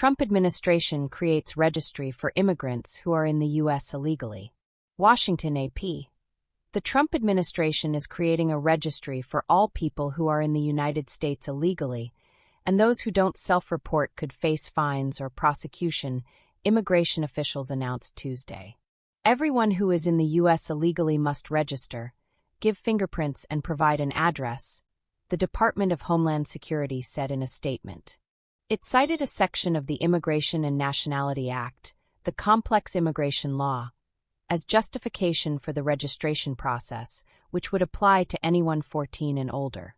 Trump administration creates registry for immigrants who are in the U.S. illegally. Washington, AP. The Trump administration is creating a registry for all people who are in the United States illegally, and those who don't self-report could face fines or prosecution, immigration officials announced Tuesday. Everyone who is in the U.S. illegally must register, give fingerprints, and provide an address, the Department of Homeland Security said in a statement. It cited a section of the Immigration and Nationality Act, the complex immigration law, as justification for the registration process, which would apply to anyone 14 and older.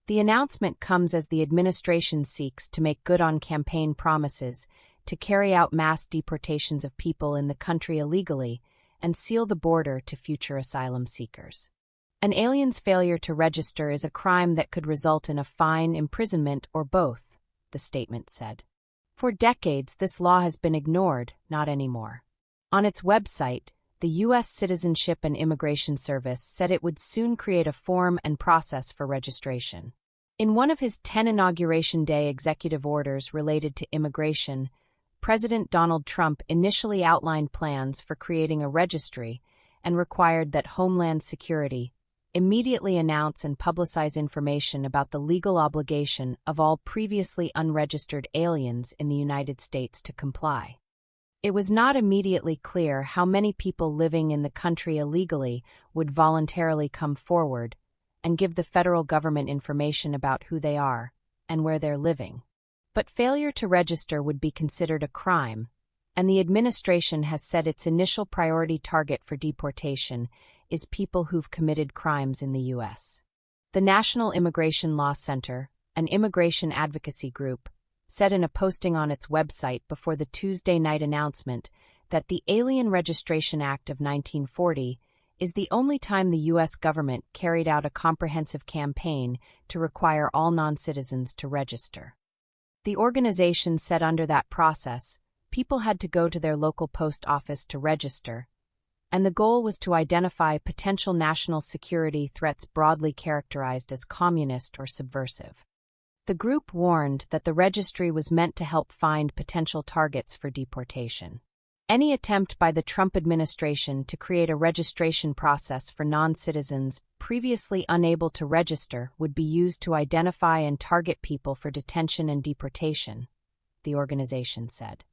The announcement comes as the administration seeks to make good on campaign promises to carry out mass deportations of people in the country illegally and seal the border to future asylum seekers. An alien's failure to register is a crime that could result in a fine, imprisonment, or both, the statement said. For decades, this law has been ignored, not anymore. On its website, the U.S. Citizenship and Immigration Service said it would soon create a form and process for registration. In one of his 10 Inauguration Day executive orders related to immigration, President Donald Trump initially outlined plans for creating a registry and required that Homeland Security immediately announce and publicize information about the legal obligation of all previously unregistered aliens in the United States to comply. It was not immediately clear how many people living in the country illegally would voluntarily come forward and give the federal government information about who they are and where they're living. But failure to register would be considered a crime, and the administration has said its initial priority target for deportation is people who've committed crimes in the U.S. The National Immigration Law Center, an immigration advocacy group, said in a posting on its website before the Tuesday night announcement that the Alien Registration Act of 1940 is the only time the U.S. government carried out a comprehensive campaign to require all non-citizens to register. The organization said under that process, people had to go to their local post office to register, and the goal was to identify potential national security threats broadly characterized as communist or subversive. The group warned that the registry was meant to help find potential targets for deportation. Any attempt by the Trump administration to create a registration process for non-citizens previously unable to register would be used to identify and target people for detention and deportation, the organization said.